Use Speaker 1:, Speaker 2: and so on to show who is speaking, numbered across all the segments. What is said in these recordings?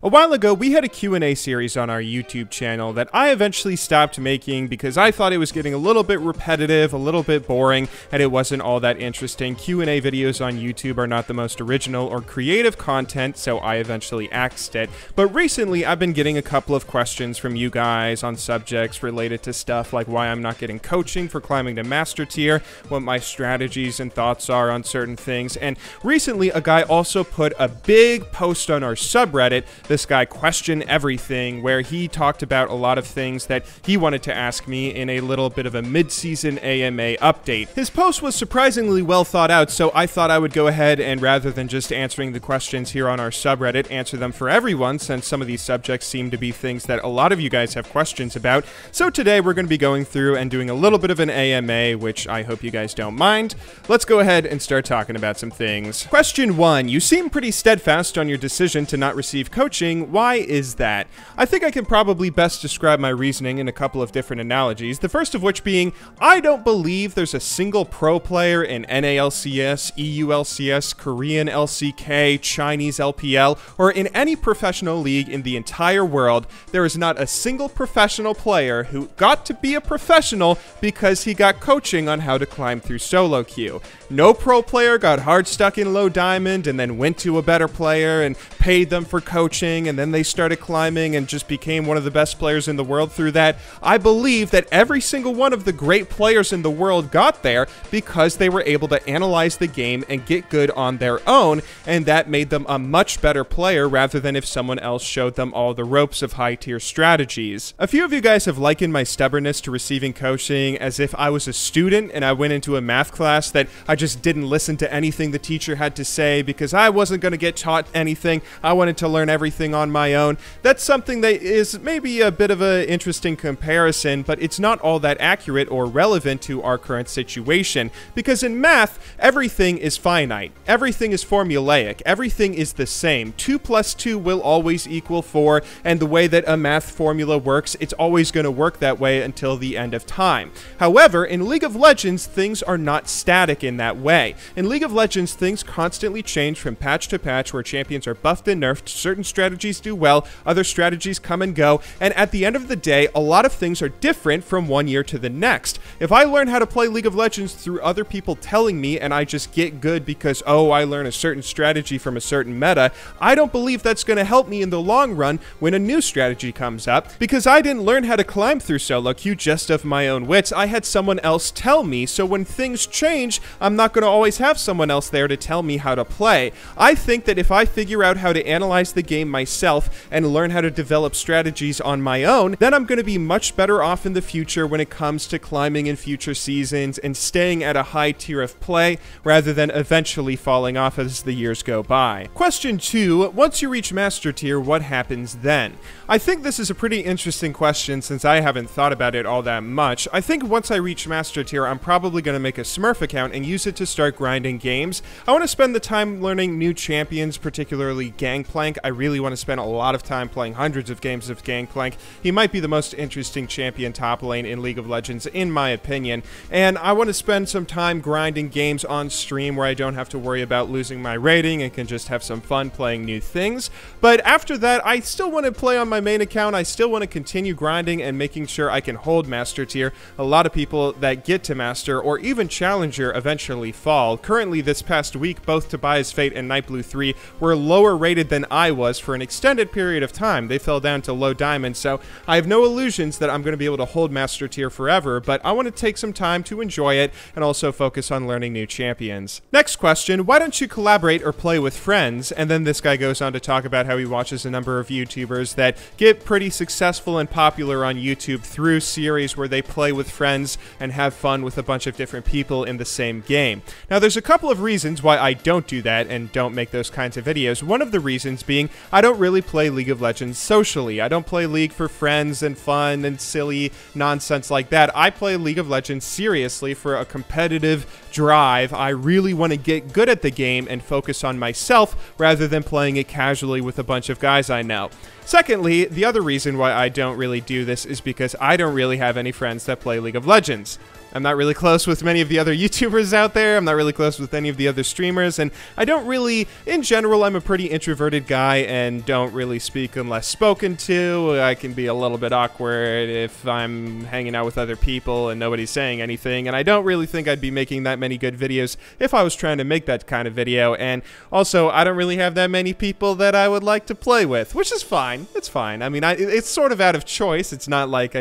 Speaker 1: A while ago, we had a Q&A series on our YouTube channel that I eventually stopped making because I thought it was getting a little bit repetitive, a little bit boring, and it wasn't all that interesting. Q&A videos on YouTube are not the most original or creative content, so I eventually axed it. But recently, I've been getting a couple of questions from you guys on subjects related to stuff like why I'm not getting coaching for climbing to Master Tier, what my strategies and thoughts are on certain things, and recently a guy also put a big post on our subreddit, this guy Question Everything, where he talked about a lot of things that he wanted to ask me in a little bit of a mid-season AMA update. His post was surprisingly well thought out, so I thought I would go ahead and, rather than just answering the questions here on our subreddit, answer them for everyone, since some of these subjects seem to be things that a lot of you guys have questions about. So today we're going to be going through and doing a little bit of an AMA, which I hope you guys don't mind. Let's go ahead and start talking about some things. Question 1. You seem pretty steadfast on your decision to not receive coaching. Why is that? I think I can probably best describe my reasoning in a couple of different analogies, the first of which being, I don't believe there's a single pro player in NALCS, EULCS, Korean LCK, Chinese LPL, or in any professional league in the entire world. There is not a single professional player who got to be a professional because he got coaching on how to climb through solo queue. No pro player got hard stuck in low diamond and then went to a better player and paid them for coaching, and then they started climbing and just became one of the best players in the world through that. I believe that every single one of the great players in the world got there because they were able to analyze the game and get good on their own, and that made them a much better player rather than if someone else showed them all the ropes of high-tier strategies. A few of you guys have likened my stubbornness to receiving coaching as if I was a student and I went into a math class that I just didn't listen to anything the teacher had to say because I wasn't going to get taught anything. I wanted to learn everything on my own. That's something that is maybe a bit of an interesting comparison, but it's not all that accurate or relevant to our current situation, because in math, everything is finite. Everything is formulaic. Everything is the same. 2 plus 2 will always equal 4, and the way that a math formula works, it's always going to work that way until the end of time. However, in League of Legends, things are not static in that way. In League of Legends, things constantly change from patch to patch, where champions are buffed and nerfed, certain strategies do well, other strategies come and go, and at the end of the day, a lot of things are different from one year to the next. If I learn how to play League of Legends through other people telling me and I just get good because, oh, I learn a certain strategy from a certain meta, I don't believe that's going to help me in the long run when a new strategy comes up, because I didn't learn how to climb through solo queue just of my own wits. I had someone else tell me, so when things change, I'm not going to always have someone else there to tell me how to play. I think that if I figure out how to analyze the game myself and learn how to develop strategies on my own, then I'm going to be much better off in the future when it comes to climbing in future seasons and staying at a high tier of play rather than eventually falling off as the years go by. Question 2. Once you reach Master Tier, what happens then? I think this is a pretty interesting question since I haven't thought about it all that much. I think once I reach Master Tier, I'm probably going to make a Smurf account and use it to start grinding games. I want to spend the time learning new champions, particularly Gangplank. I really want to spend a lot of time playing hundreds of games of Gangplank. He might be the most interesting champion top lane in League of Legends, in my opinion. And I want to spend some time grinding games on stream where I don't have to worry about losing my rating and can just have some fun playing new things. But after that, I still want to play on my main account. I still want to continue grinding and making sure I can hold Master Tier. A lot of people that get to Master or even Challenger eventually fall. Currently, this past week, both Tobias Fate and Nightblue 3 were lower rated than I was for an extended period of time. They fell down to low diamond, so I have no illusions that I'm going to be able to hold Master Tier forever, but I want to take some time to enjoy it and also focus on learning new champions. Next question, why don't you collaborate or play with friends? And then this guy goes on to talk about how he watches a number of YouTubers that get pretty successful and popular on YouTube through series where they play with friends and have fun with a bunch of different people in the same game. Now, there's a couple of reasons why I don't do that and don't make those kinds of videos. One of the reasons being I don't really play League of Legends socially. I don't play League for friends and fun and silly nonsense like that. I play League of Legends seriously for a competitive drive. I really want to get good at the game and focus on myself rather than playing it casually with a bunch of guys I know. Secondly, the other reason why I don't really do this is because I don't really have any friends that play League of Legends. I'm not really close with many of the other YouTubers out there. I'm not really close with any of the other streamers, and I don't really, in general, I'm a pretty introverted guy and don't really speak unless spoken to. I can be a little bit awkward if I'm hanging out with other people and nobody's saying anything, and I don't really think I'd be making that many good videos if I was trying to make that kind of video. And also, I don't really have that many people that I would like to play with, which is fine. It's fine. I mean, it's sort of out of choice. It's not like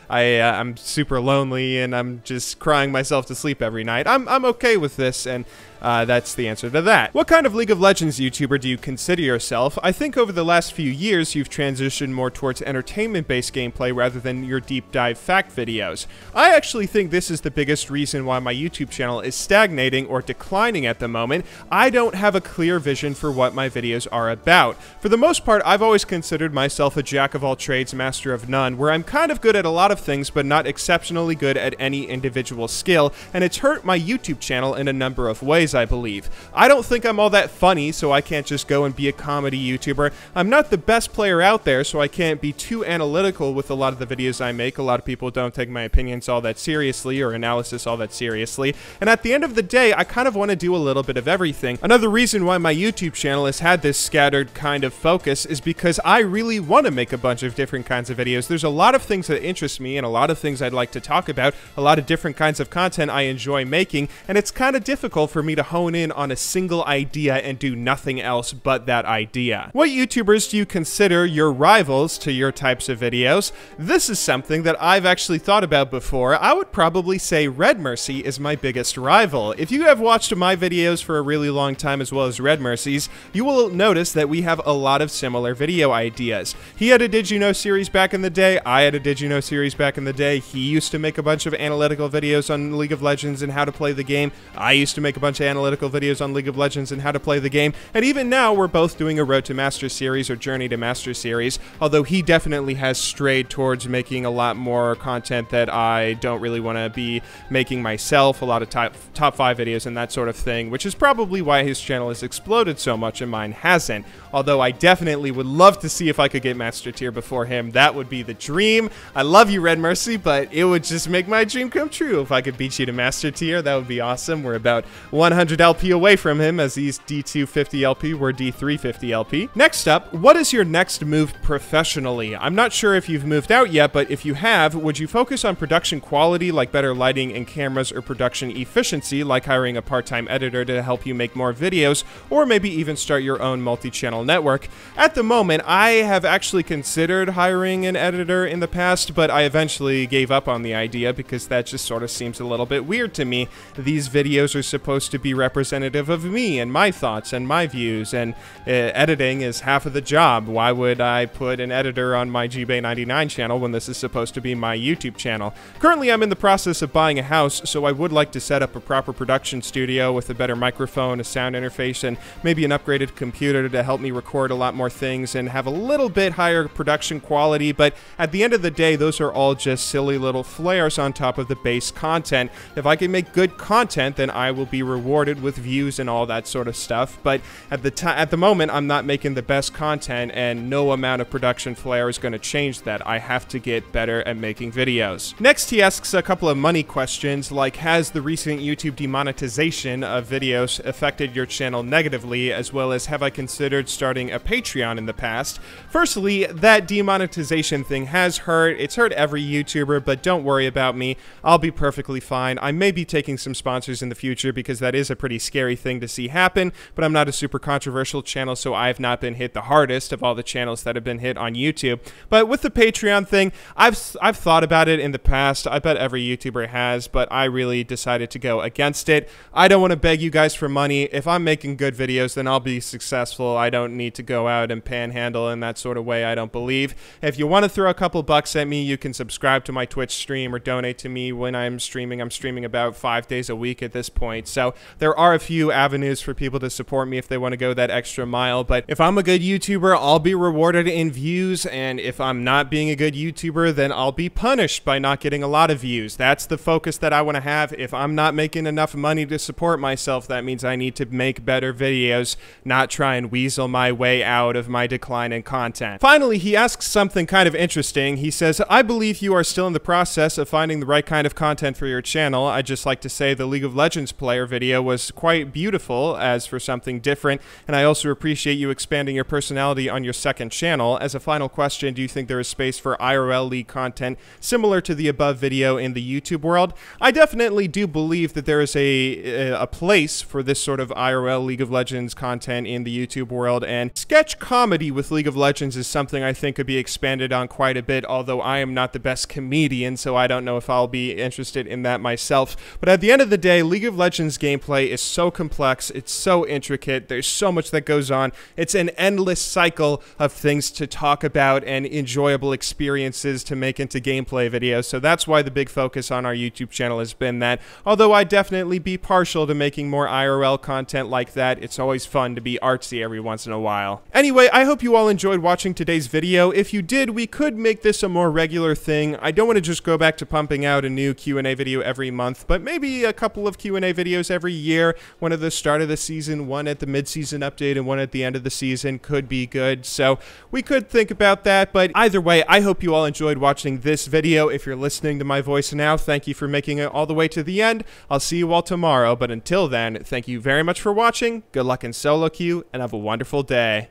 Speaker 1: I'm super lonely and I'm just crying myself to sleep every night. I'm okay with this, and that's the answer to that. What kind of League of Legends YouTuber do you consider yourself? I think over the last few years, you've transitioned more towards entertainment-based gameplay rather than your deep dive fact videos. I actually think this is the biggest reason why my YouTube channel is stagnating or declining at the moment. I don't have a clear vision for what my videos are about. For the most part, I've always considered myself a jack of all trades, master of none, where I'm kind of good at a lot of things, but not exceptionally good at any individual skill, and it's hurt my YouTube channel in a number of ways, I believe. I don't think I'm all that funny, so I can't just go and be a comedy YouTuber. I'm not the best player out there, so I can't be too analytical with a lot of the videos I make. A lot of people don't take my opinions all that seriously or analysis all that seriously, and at the end of the day, I kind of want to do a little bit of everything. Another reason why my YouTube channel has had this scattered kind of focus is because I really want to make a bunch of different kinds of videos. There's a lot of things that interest me and a lot of things I'd like to talk about, a lot of different kinds of content I enjoy making, and it's kind of difficult for me to hone in on a single idea and do nothing else but that idea. What YouTubers do you consider your rivals to your types of videos? This is something that I've actually thought about before. I would probably say Red Mercy is my biggest rival. If you have watched my videos for a really long time as well as Red Mercy's, you will notice that we have a lot of similar video ideas. He had a Did You Know series back in the day, I had a Did You Know series back in the day. He used to make a bunch of analytical videos on League of Legends and how to play the game. I used to make a bunch of analytical videos on League of Legends and how to play the game. And even now, we're both doing a Road to Master series or Journey to Master series, although he definitely has strayed towards making a lot more content that I don't really want to be making myself, a lot of top 5 videos and that sort of thing, which is probably why his channel has exploded so much and mine hasn't. Although I definitely would love to see if I could get Master Tier before him. That would be the dream. I love you, Red Mercy, but it would just make my dream come true if I could beat you to Master Tier. That would be awesome. We're about 100 LP away from him, as he's D250 LP, we're D350 LP. Next up, what is your next move professionally? I'm not sure if you've moved out yet, but if you have, would you focus on production quality, like better lighting and cameras, or production efficiency, like hiring a part-time editor to help you make more videos, or maybe even start your own multi-channel network? At the moment, I have actually considered hiring an editor in the past, but I eventually gave up on the idea because that just sort of seems a little bit weird to me. These videos are supposed to be representative of me and my thoughts and my views, and editing is half of the job. Why would I put an editor on my GBay99 channel when this is supposed to be my YouTube channel? Currently, I'm in the process of buying a house, so I would like to set up a proper production studio with a better microphone, a sound interface, and maybe an upgraded computer to help me record a lot more things and have a little bit higher production quality, but at the end of the day, those are all just silly little flares on top of the base content. If I can make good content, then I will be rewarded with views and all that sort of stuff, but at the moment, I'm not making the best content, and no amount of production flair is going to change that. I have to get better at making videos. Next, he asks a couple of money questions, like, has the recent YouTube demonetization of videos affected your channel negatively, as well as have I considered starting a Patreon in the past? Firstly, that demonetization thing has hurt. It's hurt every YouTuber, but don't worry about me. I'll be perfectly fine. I may be taking some sponsors in the future because that is a pretty scary thing to see happen, but I'm not a super controversial channel, so I've not been hit the hardest of all the channels that have been hit on YouTube. But with the Patreon thing, I've thought about it in the past. I bet every YouTuber has, but I really decided to go against it. I don't want to beg you guys for money. If I'm making good videos, then I'll be successful. I don't need to go out and panhandle in that sort of way, I don't believe. If you want to throw a couple bucks at me, you can subscribe to my Twitch stream or donate to me when I'm streaming. I'm streaming about 5 days a week at this point, so there are a few avenues for people to support me if they want to go that extra mile. But if I'm a good YouTuber, I'll be rewarded in views, and if I'm not being a good YouTuber, then I'll be punished by not getting a lot of views. That's the focus that I want to have. If I'm not making enough money to support myself, that means I need to make better videos, not try and weasel my way out of my decline in content. Finally, he asks something kind of interesting. He says, I believe you are still in the process of finding the right kind of content for your channel. I'd just like to say the League of Legends player video was quite beautiful as for something different, and I also appreciate you expanding your personality on your second channel. As a final question, do you think there is space for IRL League content similar to the above video in the YouTube world? I definitely do believe that there is a place for this sort of IRL League of Legends content in the YouTube world, and sketch comedy with League of Legends is something I think could be expanded on quite a bit, although I am not the best comedian, so I don't know if I'll be interested in that myself. But at the end of the day, League of Legends gameplay is so complex, it's so intricate, there's so much that goes on. It's an endless cycle of things to talk about and enjoyable experiences to make into gameplay videos, so that's why the big focus on our YouTube channel has been that. Although I'd definitely be partial to making more IRL content like that, it's always fun to be artsy every once in a while. Anyway, I hope you all enjoyed watching today's video. If you did, we could make this a more regular thing. I don't want to just go back to pumping out a new Q&A video every month, but maybe a couple of Q&A videos every year. One at the start of the season, one at the mid-season update, and one at the end of the season could be good. So we could think about that, but either way, I hope you all enjoyed watching this video. If you're listening to my voice now, thank you for making it all the way to the end. I'll see you all tomorrow, but until then, thank you very much for watching. Good luck in solo queue, and have a wonderful day.